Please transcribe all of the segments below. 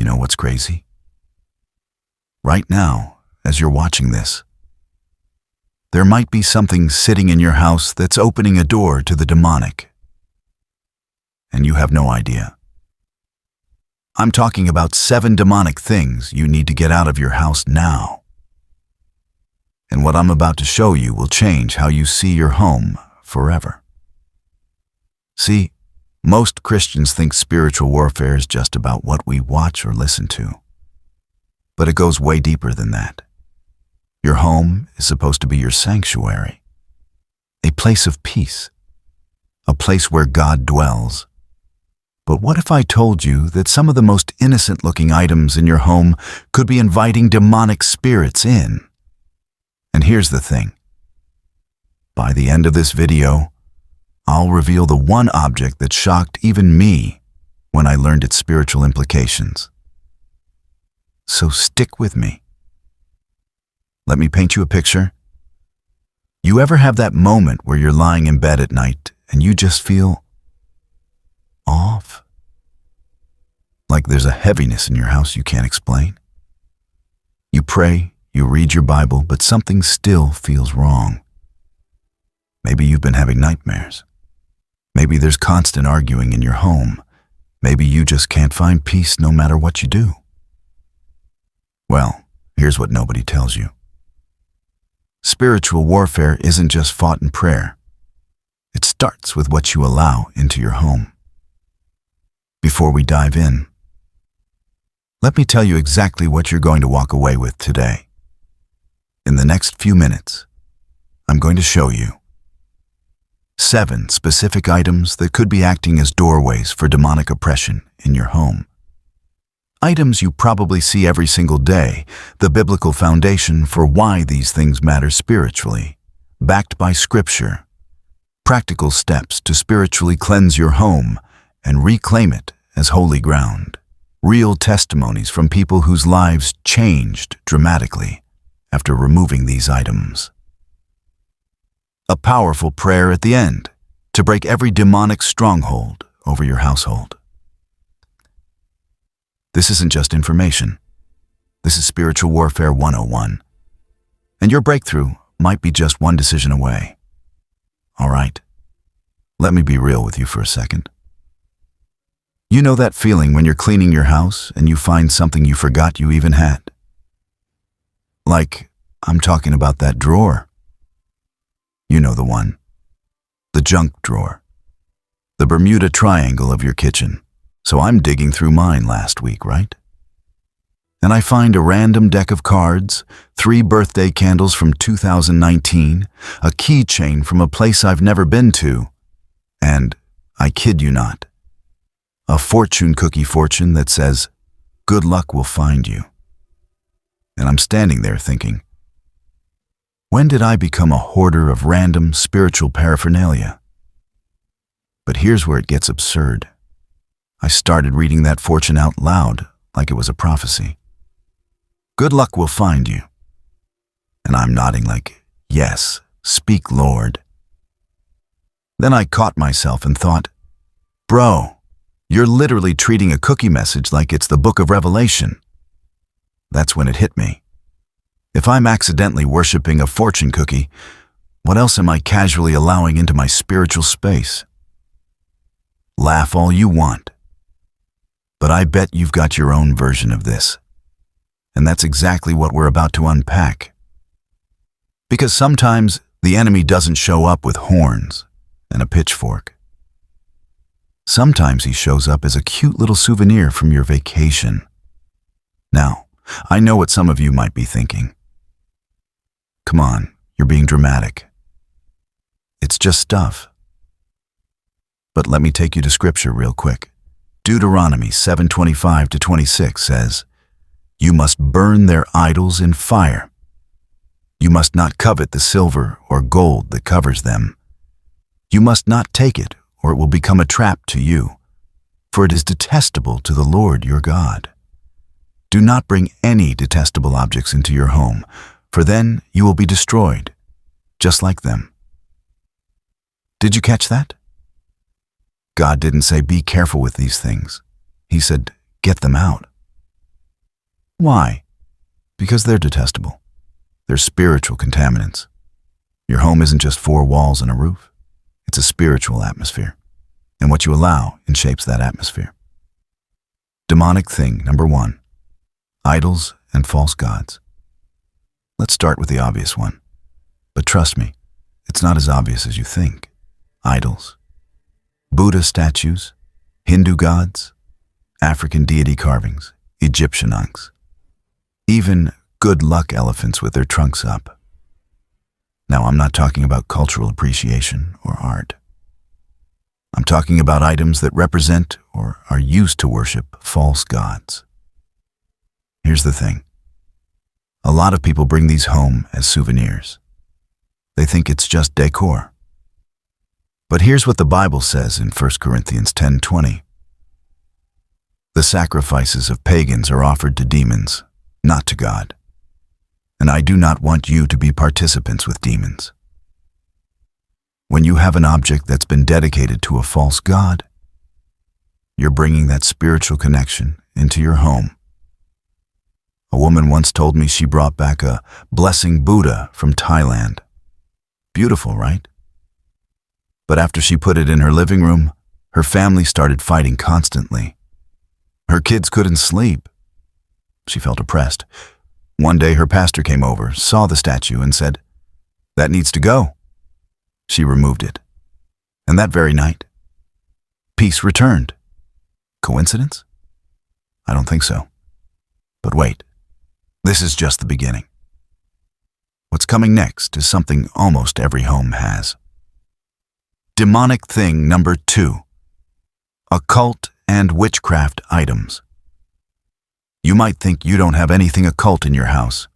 know what's crazy? Right now, as you're watching this, there might be something sitting in your house that's opening a door to the demonic, and you have no idea. I'm talking about 7 demonic things you need to get out of your house now. And what I'm about to show you will change how you see your home forever. See, most Christians think spiritual warfare is just about what we watch or listen to. But it goes way deeper than that. Your home is supposed to be your sanctuary, a place of peace, a place where God dwells. But what if I told you that some of the most innocent-looking items in your home could be inviting demonic spirits in? And here's the thing. By the end of this video, I'll reveal the one object that shocked even me when I learned its spiritual implications. So stick with me. Let me paint you a picture. You ever have that moment where you're lying in bed at night and you just feel off? Like there's a heaviness in your house you can't explain? You pray, you read your Bible, but something still feels wrong. Maybe you've been having nightmares. Maybe there's constant arguing in your home. Maybe you just can't find peace no matter what you do. Well, here's what nobody tells you. Spiritual warfare isn't just fought in prayer. It starts with what you allow into your home. Before we dive in, let me tell you exactly what you're going to walk away with today. In the next few minutes, I'm going to show you 7 specific items that could be acting as doorways for demonic oppression in your home. Items you probably see every single day, the biblical foundation for why these things matter spiritually, backed by Scripture. Practical steps to spiritually cleanse your home and reclaim it as holy ground. Real testimonies from people whose lives changed dramatically after removing these items. A powerful prayer at the end to break every demonic stronghold over your household. This isn't just information. This is Spiritual Warfare 101. And your breakthrough might be just one decision away. All right, let me be real with you for a second. You know that feeling when you're cleaning your house and you find something you forgot you even had? Like, I'm talking about that drawer. You know the one. The junk drawer. The Bermuda Triangle of your kitchen. So I'm digging through mine last week, right? And I find a random deck of cards, 3 birthday candles from 2019, a keychain from a place I've never been to, and, I kid you not, a fortune cookie fortune that says, "Good luck will find you." And I'm standing there thinking, when did I become a hoarder of random spiritual paraphernalia? But here's where it gets absurd. I started reading that fortune out loud like it was a prophecy. Good luck will find you. And I'm nodding like, yes, speak, Lord. Then I caught myself and thought, bro, you're literally treating a cookie message like it's the book of Revelation. That's when it hit me. If I'm accidentally worshiping a fortune cookie, what else am I casually allowing into my spiritual space? Laugh all you want. But I bet you've got your own version of this. And that's exactly what we're about to unpack. Because sometimes the enemy doesn't show up with horns and a pitchfork. Sometimes he shows up as a cute little souvenir from your vacation. Now, I know what some of you might be thinking. Come on, you're being dramatic. It's just stuff. But let me take you to Scripture real quick. Deuteronomy 7:25-26 says, "You must burn their idols in fire. You must not covet the silver or gold that covers them. You must not take it, or it will become a trap to you, for it is detestable to the Lord your God. Do not bring any detestable objects into your home, for then you will be destroyed, just like them." Did you catch that? God didn't say be careful with these things. He said, get them out. Why? Because they're detestable. They're spiritual contaminants. Your home isn't just four walls and a roof. It's a spiritual atmosphere. And what you allow shapes that atmosphere. Demonic thing number 1. Idols and false gods. Let's start with the obvious one. But trust me, it's not as obvious as you think. Idols. Buddha statues, Hindu gods, African deity carvings, Egyptian monks. Even good luck elephants with their trunks up. Now, I'm not talking about cultural appreciation or art. I'm talking about items that represent or are used to worship false gods. Here's the thing. A lot of people bring these home as souvenirs. They think it's just decor. But here's what the Bible says in 1 Corinthians 10:20. The sacrifices of pagans are offered to demons, not to God. And I do not want you to be participants with demons. When you have an object that's been dedicated to a false god, you're bringing that spiritual connection into your home. A woman once told me she brought back a blessing Buddha from Thailand. Beautiful, right? But after she put it in her living room, her family started fighting constantly. Her kids couldn't sleep. She felt oppressed. One day her pastor came over, saw the statue, and said, "That needs to go." She removed it. And that very night, peace returned. Coincidence? I don't think so. But wait, this is just the beginning. What's coming next is something almost every home has. Demonic thing number 2. Occult and witchcraft items. You might think you don't have anything occult in your house,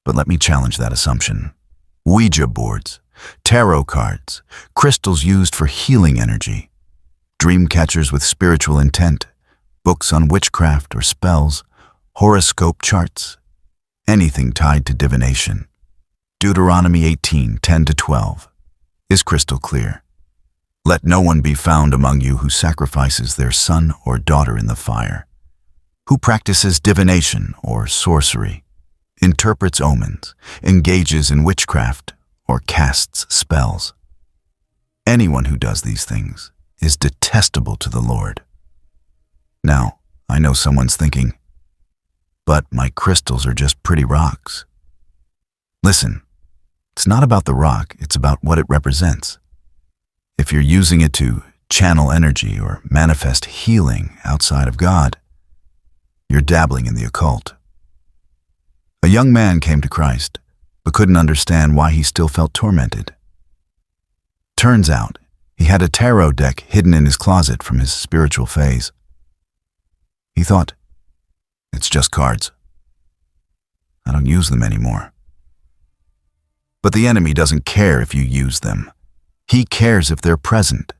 but let me challenge that assumption. Ouija boards, tarot cards, crystals used for healing energy, dream catchers with spiritual intent, books on witchcraft or spells, horoscope charts, anything tied to divination. Deuteronomy 18:10-12 is crystal clear. Let no one be found among you who sacrifices their son or daughter in the fire, who practices divination or sorcery, interprets omens, engages in witchcraft, or casts spells. Anyone who does these things is detestable to the Lord. Now, I know someone's thinking, but my crystals are just pretty rocks. Listen, it's not about the rock, it's about what it represents. If you're using it to channel energy or manifest healing outside of God, you're dabbling in the occult. A young man came to Christ, but couldn't understand why he still felt tormented. Turns out, he had a tarot deck hidden in his closet from his spiritual phase. He thought, it's just cards. I don't use them anymore. But the enemy doesn't care if you use them. He cares if they're present.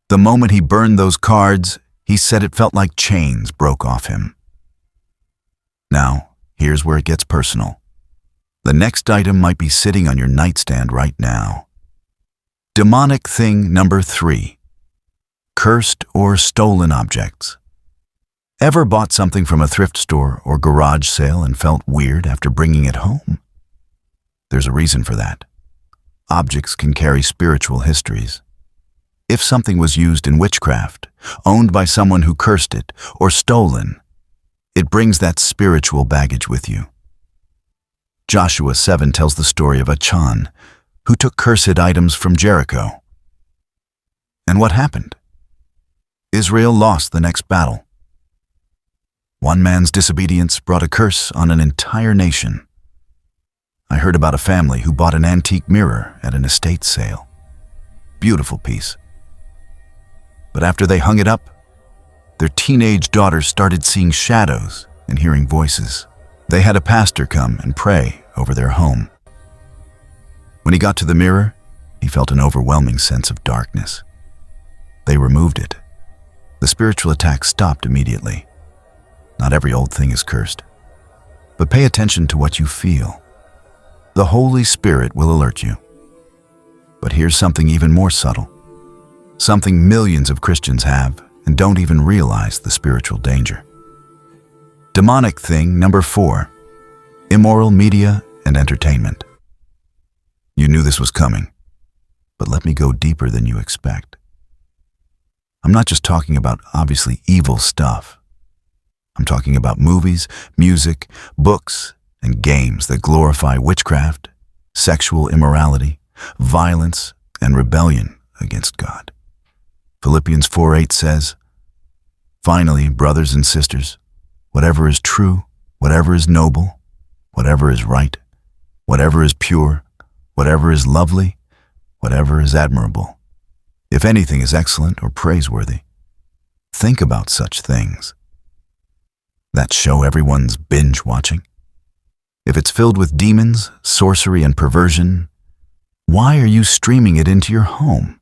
The moment he burned those cards, he said it felt like chains broke off him. Now, here's where it gets personal. The next item might be sitting on your nightstand right now. Demonic thing number 3. Cursed or stolen objects. Ever bought something from a thrift store or garage sale and felt weird after bringing it home? There's a reason for that. Objects can carry spiritual histories. If something was used in witchcraft, owned by someone who cursed it, or stolen, it brings that spiritual baggage with you. Joshua 7 tells the story of Achan, who took cursed items from Jericho. And what happened? Israel lost the next battle. One man's disobedience brought a curse on an entire nation. I heard about a family who bought an antique mirror at an estate sale. Beautiful piece. But after they hung it up, their teenage daughter started seeing shadows and hearing voices. They had a pastor come and pray over their home. When he got to the mirror, he felt an overwhelming sense of darkness. They removed it. The spiritual attack stopped immediately. Not every old thing is cursed. But pay attention to what you feel. The Holy Spirit will alert you. But here's something even more subtle. Something millions of Christians have and don't even realize the spiritual danger. Demonic thing number 4. Immoral media and entertainment. You knew this was coming, but let me go deeper than you expect. I'm not just talking about obviously evil stuff. I'm talking about movies, music, books, and games that glorify witchcraft, sexual immorality, violence, and rebellion against God. Philippians 4:8 says, "Finally, brothers and sisters, whatever is true, whatever is noble, whatever is right, whatever is pure, whatever is lovely, whatever is admirable, if anything is excellent or praiseworthy, think about such things." That show everyone's binge watching? If it's filled with demons, sorcery, and perversion, why are you streaming it into your home?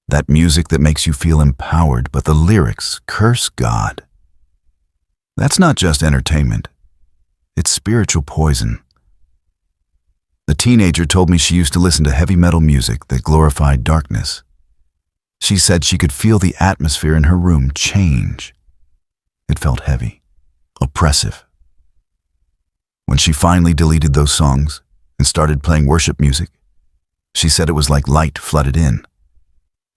That music that makes you feel empowered, but the lyrics curse God. That's not just entertainment. It's spiritual poison. The teenager told me she used to listen to heavy metal music that glorified darkness. She said she could feel the atmosphere in her room change. It felt heavy, oppressive. When she finally deleted those songs and started playing worship music, she said it was like light flooded in.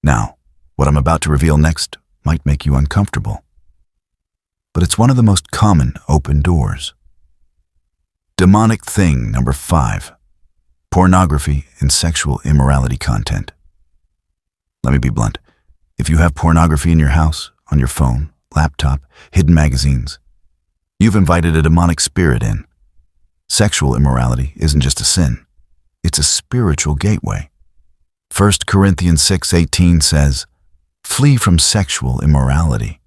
Now, what I'm about to reveal next might make you uncomfortable, but it's one of the most common open doors. Demonic thing number 5. Pornography and sexual immorality content. Let me be blunt. If you have pornography in your house, on your phone, laptop, hidden magazines, you've invited a demonic spirit in. Sexual immorality isn't just a sin. It's a spiritual gateway. 1 Corinthians 6:18 says, "Flee from sexual immorality.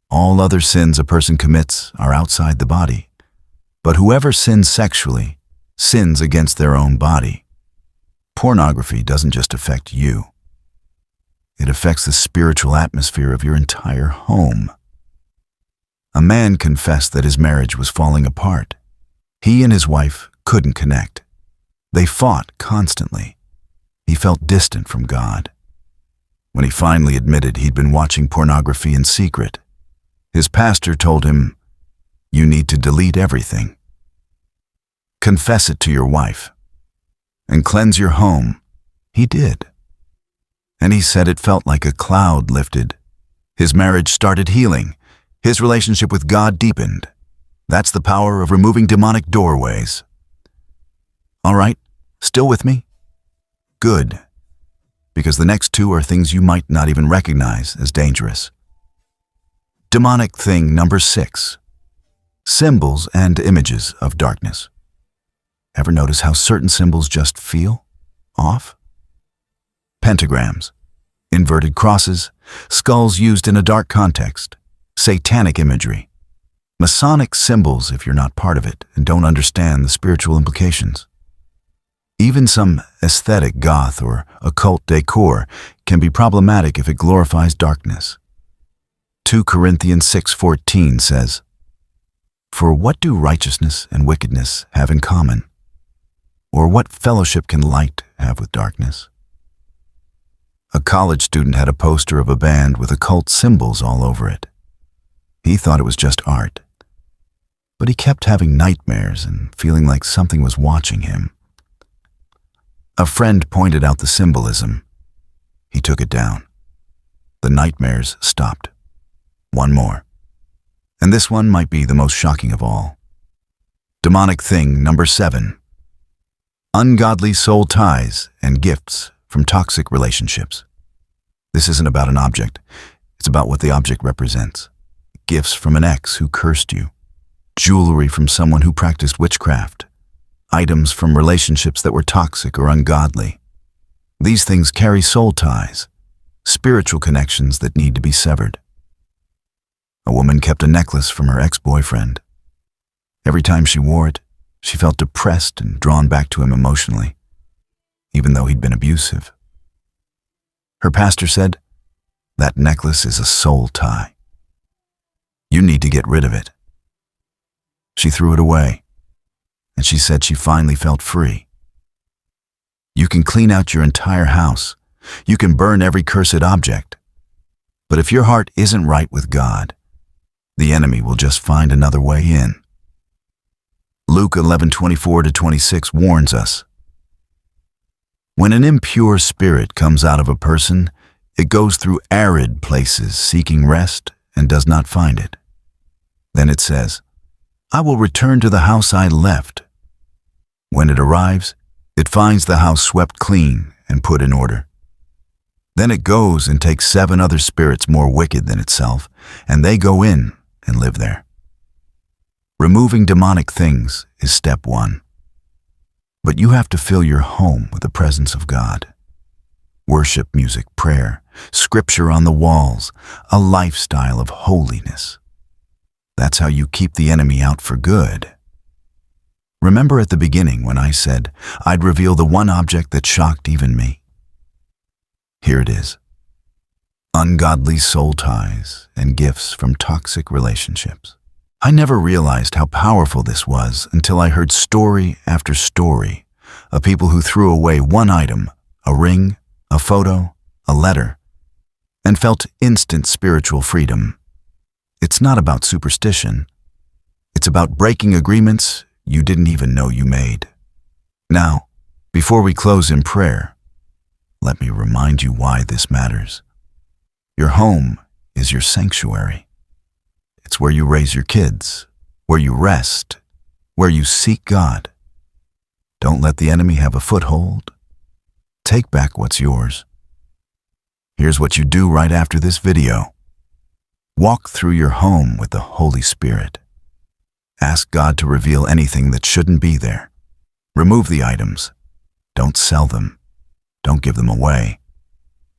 All other sins a person commits are outside the body, but whoever sins sexually sins against their own body." Pornography doesn't just affect you. It affects the spiritual atmosphere of your entire home. A man confessed that his marriage was falling apart. He and his wife couldn't connect. They fought constantly. He felt distant from God. When he finally admitted he'd been watching pornography in secret, his pastor told him, "You need to delete everything. Confess it to your wife and cleanse your home." He did. And he said it felt like a cloud lifted. His marriage started healing. His relationship with God deepened. That's the power of removing demonic doorways. All right, still with me? Good. Because the next 2 are things you might not even recognize as dangerous. Demonic thing number 6. Symbols and images of darkness. Ever notice how certain symbols just feel off? Pentagrams, inverted crosses, skulls used in a dark context, satanic imagery, Masonic symbols if you're not part of it and don't understand the spiritual implications. Even some aesthetic goth or occult decor can be problematic if it glorifies darkness. 2 Corinthians 6:14 says, "For what do righteousness and wickedness have in common? Or what fellowship can light have with darkness?" A college student had a poster of a band with occult symbols all over it. He thought it was just art, but he kept having nightmares and feeling like something was watching him. A friend pointed out the symbolism. He took it down. The nightmares stopped. One more. And this one might be the most shocking of all. Demonic thing number 7. Ungodly soul ties and gifts from toxic relationships. This isn't about an object. It's about what the object represents. Gifts from an ex who cursed you. Jewelry from someone who practiced witchcraft. Items from relationships that were toxic or ungodly. These things carry soul ties, spiritual connections that need to be severed. A woman kept a necklace from her ex-boyfriend. Every time she wore it, she felt depressed and drawn back to him emotionally, even though he'd been abusive. Her pastor said, "That necklace is a soul tie. You need to get rid of it." She threw it away, and she said she finally felt free. You can clean out your entire house. You can burn every cursed object. But if your heart isn't right with God, the enemy will just find another way in. Luke 11:24-26 warns us, "When an impure spirit comes out of a person, it goes through arid places seeking rest and does not find it. Then it says, 'I will return to the house I left.' When it arrives, it finds the house swept clean and put in order. Then it goes and takes 7 other spirits more wicked than itself, and they go in and live there." Removing demonic things is step 1. But you have to fill your home with the presence of God. Worship music, prayer, scripture on the walls, a lifestyle of holiness. That's how you keep the enemy out for good. Remember at the beginning when I said I'd reveal the one object that shocked even me? Here it is. Ungodly soul ties and gifts from toxic relationships. I never realized how powerful this was until I heard story after story of people who threw away one item, a ring, a photo, a letter, and felt instant spiritual freedom. It's not about superstition. It's about breaking agreements you didn't even know you made. Now, before we close in prayer, let me remind you why this matters. Your home is your sanctuary. It's where you raise your kids, where you rest, where you seek God. Don't let the enemy have a foothold. Take back what's yours. Here's what you do right after this video. Walk through your home with the Holy Spirit. Ask God to reveal anything that shouldn't be there. Remove the items. Don't sell them. Don't give them away.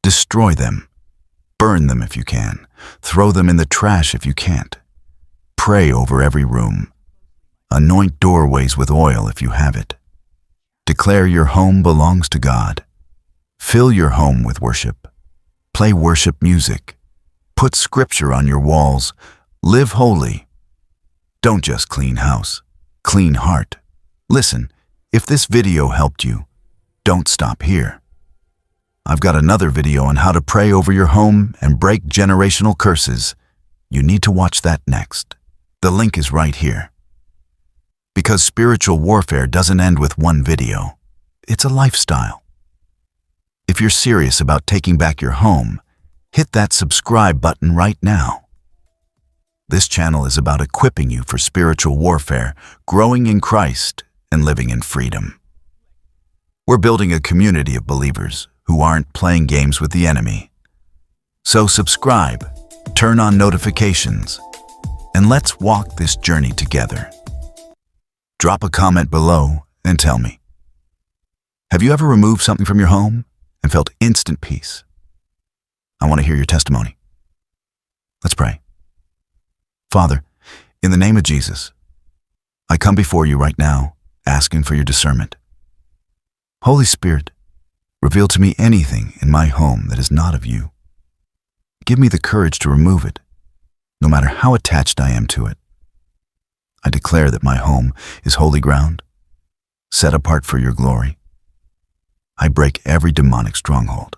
Destroy them. Burn them if you can. Throw them in the trash if you can't. Pray over every room. Anoint doorways with oil if you have it. Declare your home belongs to God. Fill your home with worship. Play worship music. Put scripture on your walls. Live holy. Don't just clean house. Clean heart. Listen, if this video helped you, don't stop here. I've got another video on how to pray over your home and break generational curses. You need to watch that next. The link is right here. Because spiritual warfare doesn't end with one video. It's a lifestyle. If you're serious about taking back your home, hit that subscribe button right now. This channel is about equipping you for spiritual warfare, growing in Christ, and living in freedom. We're building a community of believers who aren't playing games with the enemy. So subscribe, turn on notifications, and let's walk this journey together. Drop a comment below and tell me, have you ever removed something from your home and felt instant peace? I want to hear your testimony. Let's pray. Father, in the name of Jesus, I come before you right now, asking for your discernment. Holy Spirit, reveal to me anything in my home that is not of you. Give me the courage to remove it, no matter how attached I am to it. I declare that my home is holy ground, set apart for your glory. I break every demonic stronghold,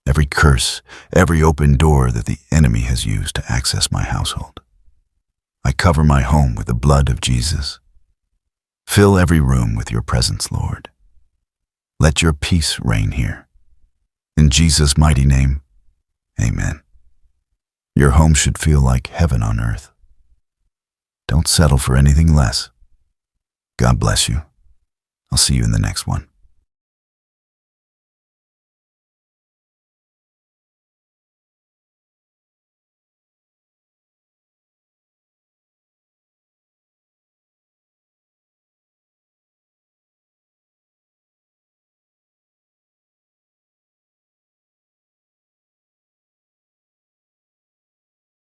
every curse, every open door that the enemy has used to access my household. I cover my home with the blood of Jesus. Fill every room with your presence, Lord. Let your peace reign here. In Jesus' mighty name, amen. Your home should feel like heaven on earth. Don't settle for anything less. God bless you. I'll see you in the next one.